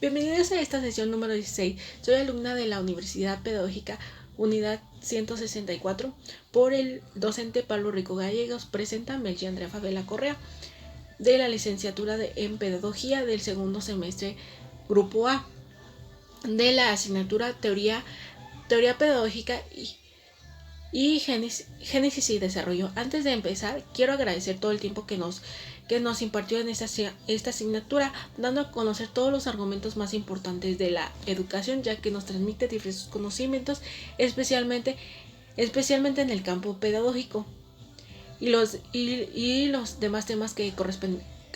Bienvenidos a esta sesión número 16. Soy alumna de la Universidad Pedagógica Unidad 164. Por el docente Pablo Rico Gallegos presenta Melchi Andrea Favela Correa de la licenciatura en Pedagogía del segundo semestre Grupo A de la asignatura Teoría Pedagógica y Génesis y Desarrollo. Antes de empezar, quiero agradecer todo el tiempo que nos impartió en esta asignatura, dando a conocer todos los argumentos más importantes de la educación, ya que nos transmite diversos conocimientos, especialmente en el campo pedagógico y los demás temas que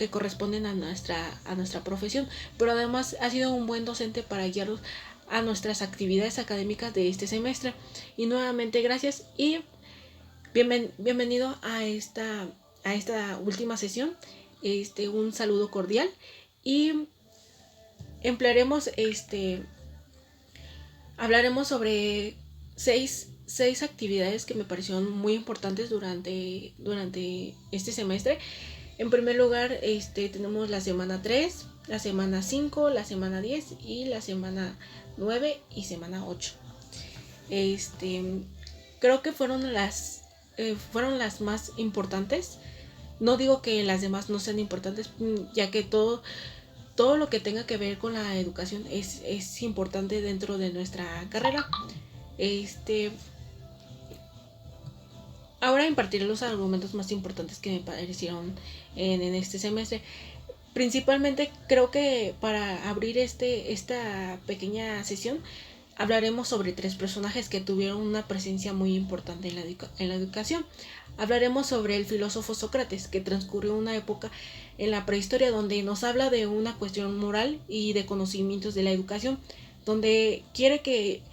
corresponden a nuestra profesión, pero además ha sido un buen docente para guiarlos a nuestras actividades académicas de este semestre. Y nuevamente gracias y bienvenido a esta última sesión. Un saludo cordial y hablaremos sobre seis actividades que me parecieron muy importantes durante este semestre. En primer lugar, tenemos la semana 3, la semana 5, la semana 10 y la semana 9 y semana 8. Creo que fueron las más importantes. No digo que las demás no sean importantes, ya que todo lo que tenga que ver con la educación es importante dentro de nuestra carrera. Ahora impartiré los argumentos más importantes que me parecieron en este semestre. Principalmente creo que para abrir esta pequeña sesión hablaremos sobre 3 personajes que tuvieron una presencia muy importante en la educación. Hablaremos sobre el filósofo Sócrates, que transcurrió una época en la prehistoria donde nos habla de una cuestión moral y de conocimientos de la educación, donde quiere que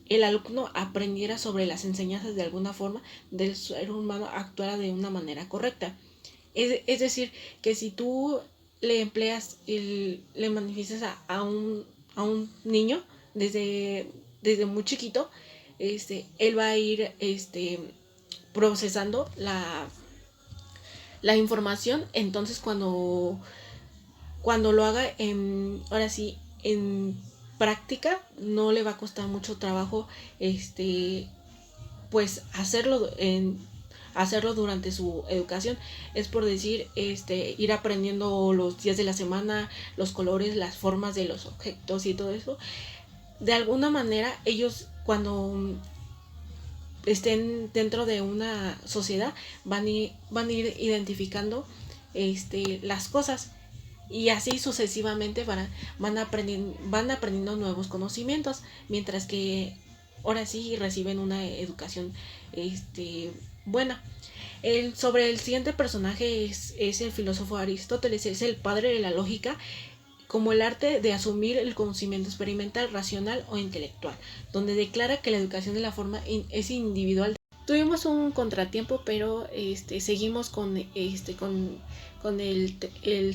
el alumno aprendiera sobre las enseñanzas de alguna forma del ser humano, actuara de una manera correcta. Es decir, que si tú le empleas, le manifiestas a un niño desde muy chiquito, él va a ir procesando la información. Entonces cuando lo haga ahora sí en práctica, no le va a costar mucho trabajo pues hacerlo durante su educación. Es por decir, ir aprendiendo los días de la semana, los colores, las formas de los objetos y todo eso. De alguna manera, ellos cuando estén dentro de una sociedad van a ir identificando las cosas, y así sucesivamente van aprendiendo nuevos conocimientos, mientras que ahora sí reciben una educación buena. Sobre el siguiente personaje es el filósofo Aristóteles. Es el padre de la lógica como el arte de asumir el conocimiento experimental, racional o intelectual, donde declara que la educación de la forma es individual. Tuvimos un contratiempo, pero seguimos con el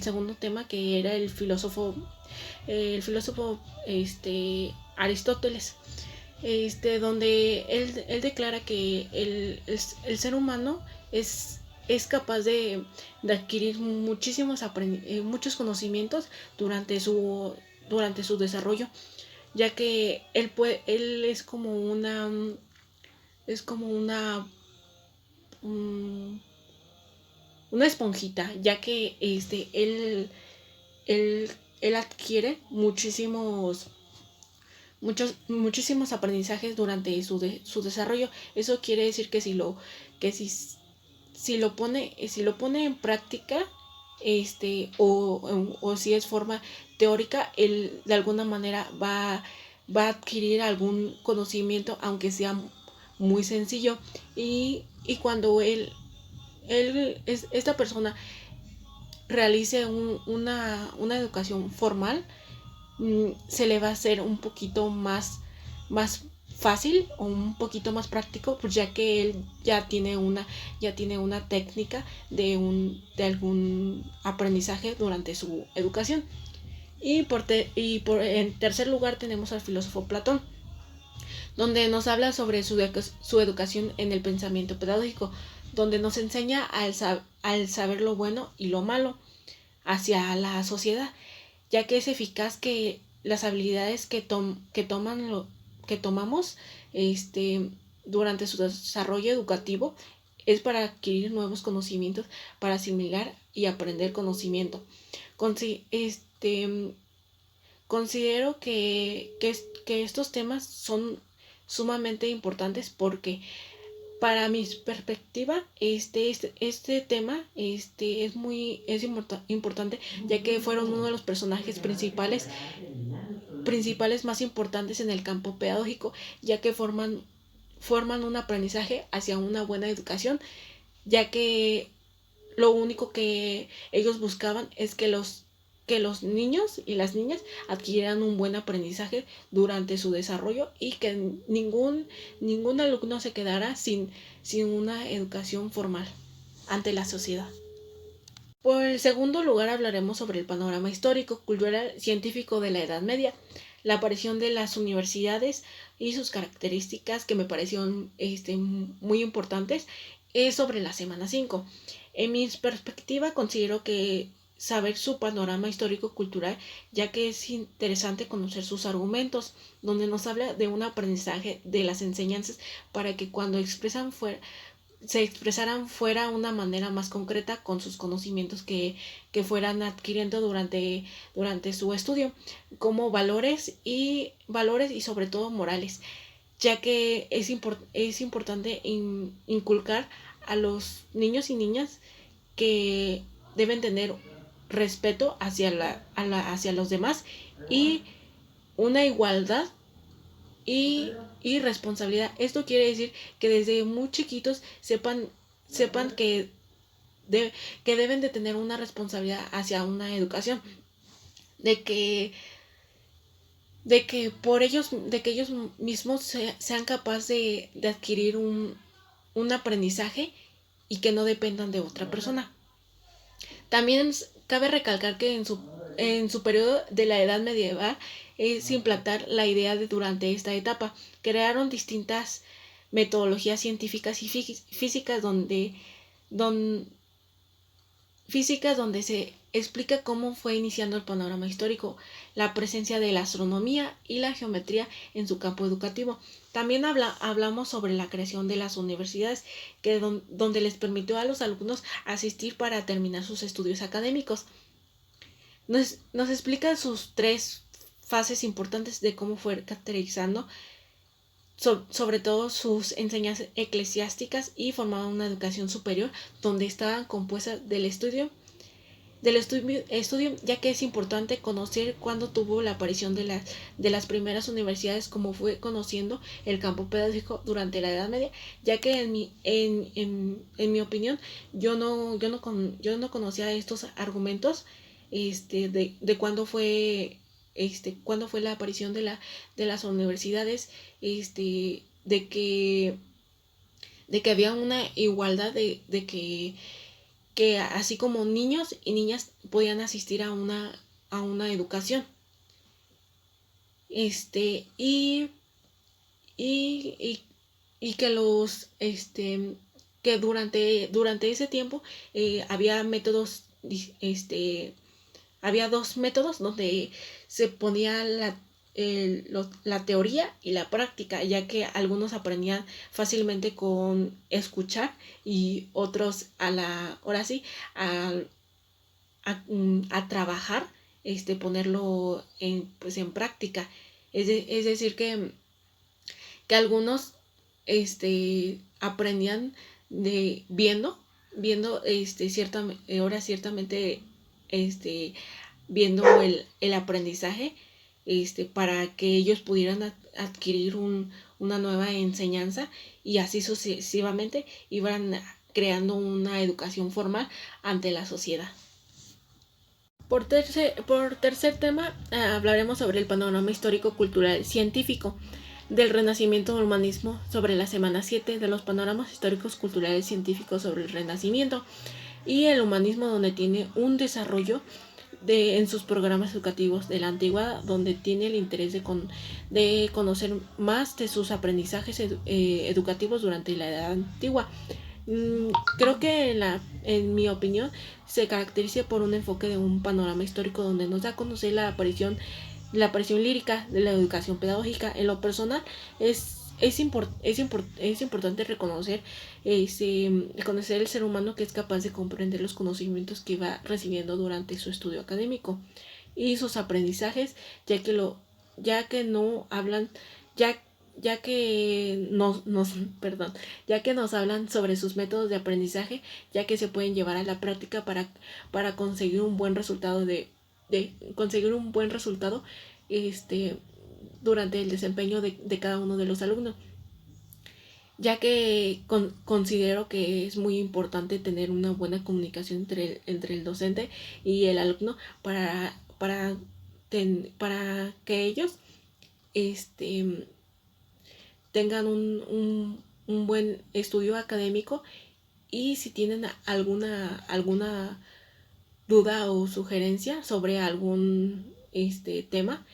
segundo tema, que era el filósofo Aristóteles, donde él declara que el ser humano es capaz de adquirir muchos conocimientos durante su desarrollo, ya que él es como una esponjita, ya que él adquiere muchísimos aprendizajes durante su desarrollo. Eso quiere decir que si lo pone en práctica, o si es forma teórica, él de alguna manera va a adquirir algún conocimiento, aunque sea muy sencillo. Y cuando esta persona realice una educación formal, se le va a hacer un poquito más fácil o un poquito más práctico, pues ya que él ya tiene una técnica de algún aprendizaje durante su educación. Y en tercer lugar tenemos al filósofo Platón, donde nos habla sobre su educación en el pensamiento pedagógico, donde nos enseña al saber lo bueno y lo malo, hacia la sociedad, ya que es eficaz que las habilidades que tomamos durante su desarrollo educativo es para adquirir nuevos conocimientos, para asimilar y aprender conocimiento. Considero que estos temas son sumamente importantes porque para mi perspectiva este tema es importante, ya que fueron uno de los personajes principales más importantes en el campo pedagógico, ya que forman un aprendizaje hacia una buena educación, ya que lo único que ellos buscaban es que los niños y las niñas adquirieran un buen aprendizaje durante su desarrollo y que ningún alumno se quedara sin una educación formal ante la sociedad. Por el segundo lugar hablaremos sobre el panorama histórico, cultural, científico de la Edad Media, la aparición de las universidades y sus características que me parecieron muy importantes es sobre la semana 5. En mi perspectiva considero que saber su panorama histórico-cultural, ya que es interesante conocer sus argumentos, donde nos habla de un aprendizaje de las enseñanzas para que cuando se expresaran fuera una manera más concreta con sus conocimientos que fueran adquiriendo durante su estudio, como valores y sobre todo morales, ya que es importante inculcar a los niños y niñas que deben tener respeto hacia los demás y una igualdad y responsabilidad. Esto quiere decir que desde muy chiquitos sepan que deben de tener una responsabilidad hacia una educación, de que ellos mismos sean capaces de adquirir un aprendizaje y que no dependan de otra persona. También cabe recalcar que en su periodo de la Edad Medieval es implantar la idea de durante esta etapa. Crearon distintas metodologías científicas y físicas donde se explica cómo fue iniciando el panorama histórico, la presencia de la astronomía y la geometría en su campo educativo. También hablamos sobre la creación de las universidades, donde les permitió a los alumnos asistir para terminar sus estudios académicos. Nos explica sus 3 fases importantes de cómo fue caracterizando, sobre todo sus enseñanzas eclesiásticas, y formaban una educación superior donde estaban compuestas del estudio, ya que es importante conocer cuándo tuvo la aparición de las primeras universidades, como fue conociendo el campo pedagógico durante la Edad Media, ya que en mi opinión yo no conocía estos argumentos de cuándo fue la aparición de las universidades, de que había una igualdad, de que así como niños y niñas podían asistir a una educación, y que los que durante ese tiempo había métodos, había 2 métodos donde se ponía la teoría y la práctica, ya que algunos aprendían fácilmente con escuchar y otros ahora sí a trabajar, ponerlo en práctica. Es decir que algunos aprendían viendo ciertamente viendo el aprendizaje, para que ellos pudieran adquirir una nueva enseñanza, y así sucesivamente iban creando una educación formal ante la sociedad. Por tercer tema, hablaremos sobre el panorama histórico, cultural, científico del Renacimiento al Humanismo, sobre la semana 7 de los panoramas históricos, culturales, científicos sobre el Renacimiento y el humanismo, donde tiene un desarrollo en sus programas educativos de la antigüedad, donde tiene el interés de conocer más de sus aprendizajes educativos durante la Edad Antigua, Creo que en mi opinión se caracteriza por un enfoque de un panorama histórico donde nos da a conocer la aparición lírica de la educación pedagógica. En lo personal es importante reconocer el ser humano que es capaz de comprender los conocimientos que va recibiendo durante su estudio académico y sus aprendizajes, ya que no hablan, ya, ya que nos hablan sobre sus métodos de aprendizaje, ya que se pueden llevar a la práctica para conseguir un buen resultado de conseguir un buen resultado este durante el desempeño de cada uno de los alumnos, ya que considero que es muy importante tener una buena comunicación entre el docente y el alumno para que ellos este, tengan un buen estudio académico, y si tienen alguna duda o sugerencia sobre algún tema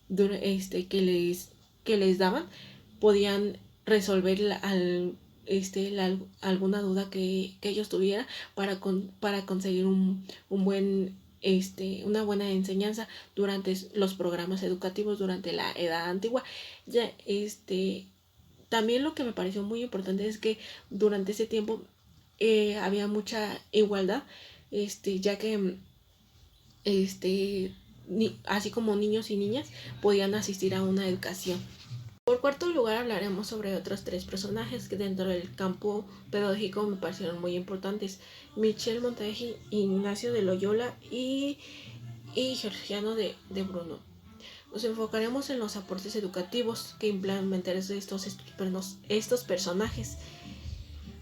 que les daban, podían resolver alguna duda que ellos tuvieran para conseguir un buen una buena enseñanza durante los programas educativos durante la edad antigua. Ya también lo que me pareció muy importante es que durante ese tiempo había mucha igualdad, ya que así como niños y niñas podían asistir a una educación. Por cuarto lugar hablaremos sobre otros tres personajes que dentro del campo pedagógico me parecieron muy importantes: Michel Montaje, Ignacio de Loyola y Georgiano de Bruno. Nos enfocaremos en los aportes educativos que implementaron estos personajes.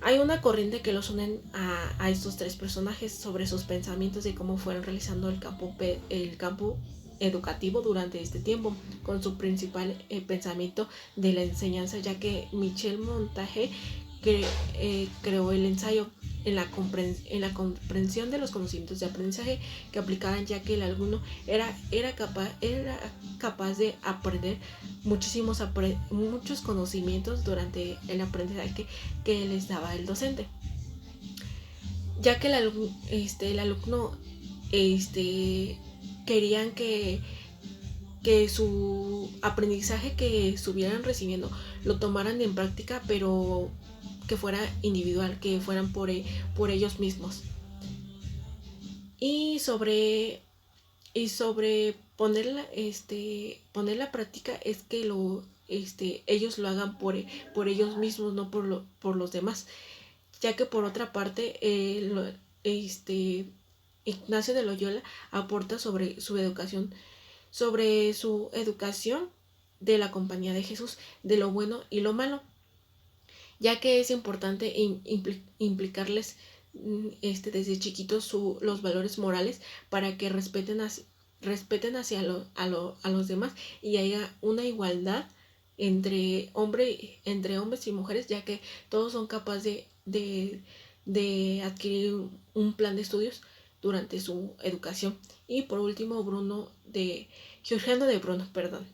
Hay una corriente que los unen a estos tres personajes sobre sus pensamientos de cómo fueron realizando el campo educativo durante este tiempo, con su principal pensamiento de la enseñanza, ya que Michel Montaje creó el ensayo en la comprensión de los conocimientos de aprendizaje que aplicaban, ya que el alumno era capaz de aprender muchos conocimientos durante el aprendizaje que les daba el docente, ya que el alumno querían que su aprendizaje que estuvieran recibiendo lo tomaran en práctica, pero que fuera individual, que fueran por ellos mismos. Y sobre poner la práctica es que ellos lo hagan por ellos mismos, no por los demás, ya que por otra parte Ignacio de Loyola aporta sobre su educación de la Compañía de Jesús, de lo bueno y lo malo, ya que es importante implicarles desde chiquitos los valores morales para que respeten hacia a los demás y haya una igualdad entre hombres y mujeres, ya que todos son capaces de adquirir un plan de estudios durante su educación. Y por último, Georgiano de Bruno, perdón.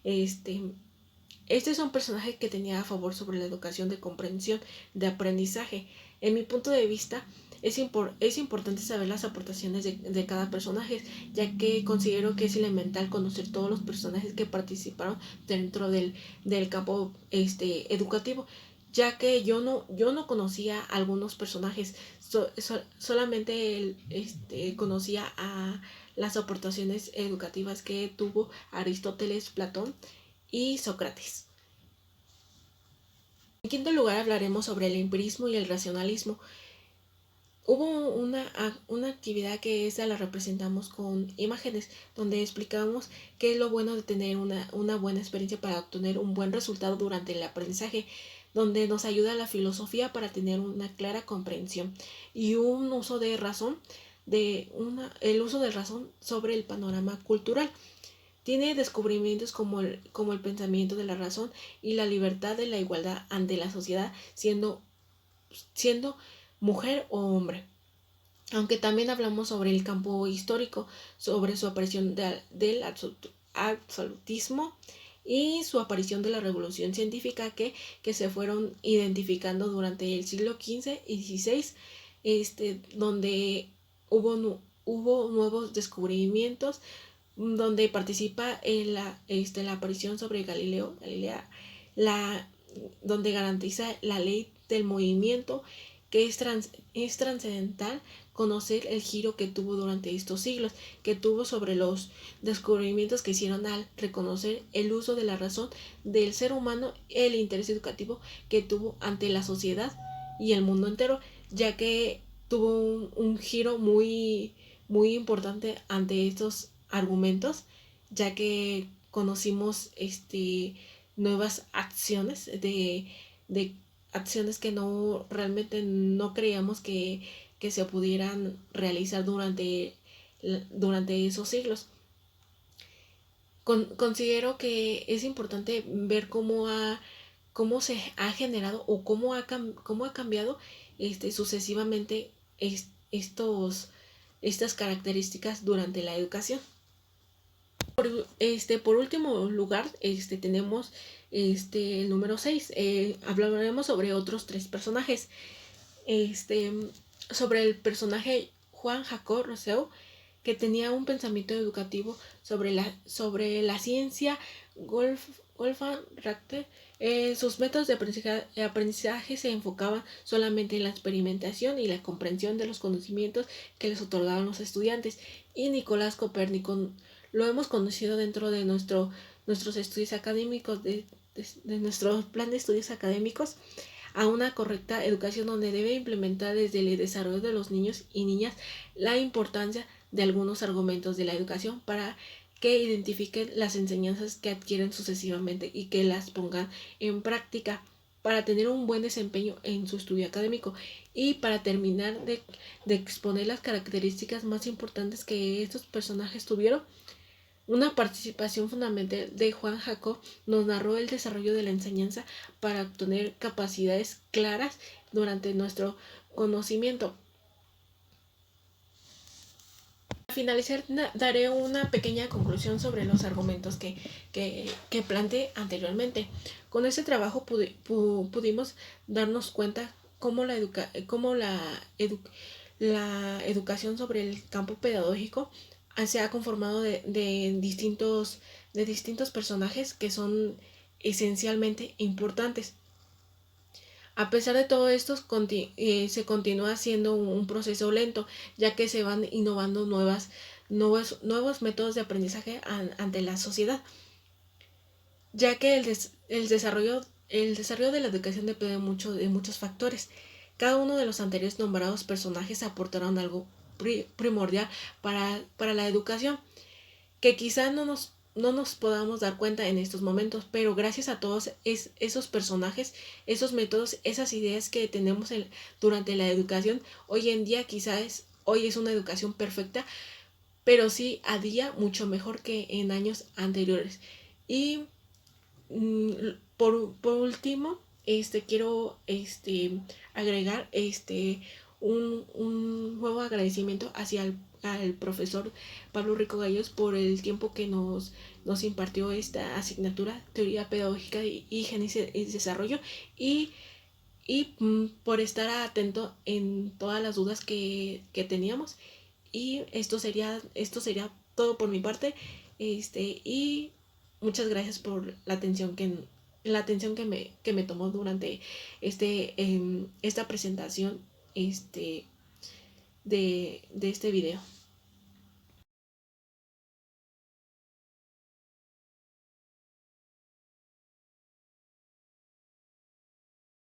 Este es un personaje que tenía a favor sobre la educación de comprensión, de aprendizaje. En mi punto de vista, es importante saber las aportaciones de cada personaje, ya que considero que es elemental conocer todos los personajes que participaron dentro del campo educativo, ya que yo no conocía a algunos personajes, solamente conocía a las aportaciones educativas que tuvo Aristóteles, Platón y Sócrates. En quinto lugar hablaremos sobre el empirismo y el racionalismo. Hubo una actividad que esa la representamos con imágenes, donde explicamos qué es lo bueno de tener una buena experiencia para obtener un buen resultado durante el aprendizaje, donde nos ayuda la filosofía para tener una clara comprensión y un uso de razón, el uso de razón sobre el panorama cultural. Tiene descubrimientos como el pensamiento de la razón y la libertad de la igualdad ante la sociedad, siendo mujer o hombre. Aunque también hablamos sobre el campo histórico, sobre su aparición del absolutismo y su aparición de la revolución científica que se fueron identificando durante el siglo XV y XVI, donde hubo nuevos descubrimientos, donde participa en la aparición sobre Galilea, la, donde garantiza la ley del movimiento, que es trascendental conocer el giro que tuvo durante estos siglos, que tuvo sobre los descubrimientos que hicieron al reconocer el uso de la razón del ser humano, el interés educativo que tuvo ante la sociedad y el mundo entero, ya que tuvo un giro muy, muy importante ante estos argumentos, ya que conocimos nuevas acciones de acciones que no realmente no creíamos que se pudieran realizar durante esos siglos. Considero que es importante ver cómo se ha generado o cómo ha cambiado sucesivamente estas características durante la educación. Por último lugar, tenemos el número 6. Hablaremos sobre otros 3 personajes. Sobre el personaje Juan Jacob Rousseau, que tenía un pensamiento educativo sobre la ciencia. Wolfgang Richter, sus métodos de aprendizaje se enfocaban solamente en la experimentación y la comprensión de los conocimientos que les otorgaban los estudiantes. Y Nicolás Copérnico lo hemos conocido dentro de nuestros estudios académicos, de nuestro plan de estudios académicos, a una correcta educación, donde debe implementar desde el desarrollo de los niños y niñas la importancia de algunos argumentos de la educación para que identifiquen las enseñanzas que adquieren sucesivamente y que las pongan en práctica para tener un buen desempeño en su estudio académico, y para terminar de exponer las características más importantes que estos personajes tuvieron. Una participación fundamental de Juan Jacob nos narró el desarrollo de la enseñanza para obtener capacidades claras durante nuestro conocimiento. Al finalizar, daré una pequeña conclusión sobre los argumentos que planteé anteriormente. Con este trabajo pudimos darnos cuenta cómo la educación sobre el campo pedagógico se ha conformado de distintos personajes que son esencialmente importantes. A pesar de todo esto, se continúa siendo un proceso lento, ya que se van innovando nuevos métodos de aprendizaje ante la sociedad, ya que el desarrollo de la educación depende mucho de muchos factores. Cada uno de los anteriores nombrados personajes aportaron algo primordial para la educación, que quizá no nos podamos dar cuenta en estos momentos, pero gracias a todos esos personajes, esos métodos, esas ideas que tenemos durante la educación, hoy en día hoy es una educación perfecta, pero sí a día mucho mejor que en años anteriores. Y por último, quiero agregar un nuevo agradecimiento hacia al profesor Pablo Rico Gallegos por el tiempo que nos impartió esta asignatura, Teoría Pedagógica y Génesis y Desarrollo, y por estar atento en todas las dudas que teníamos. Y esto sería todo por mi parte, y muchas gracias por la atención que me tomó durante esta presentación de este video.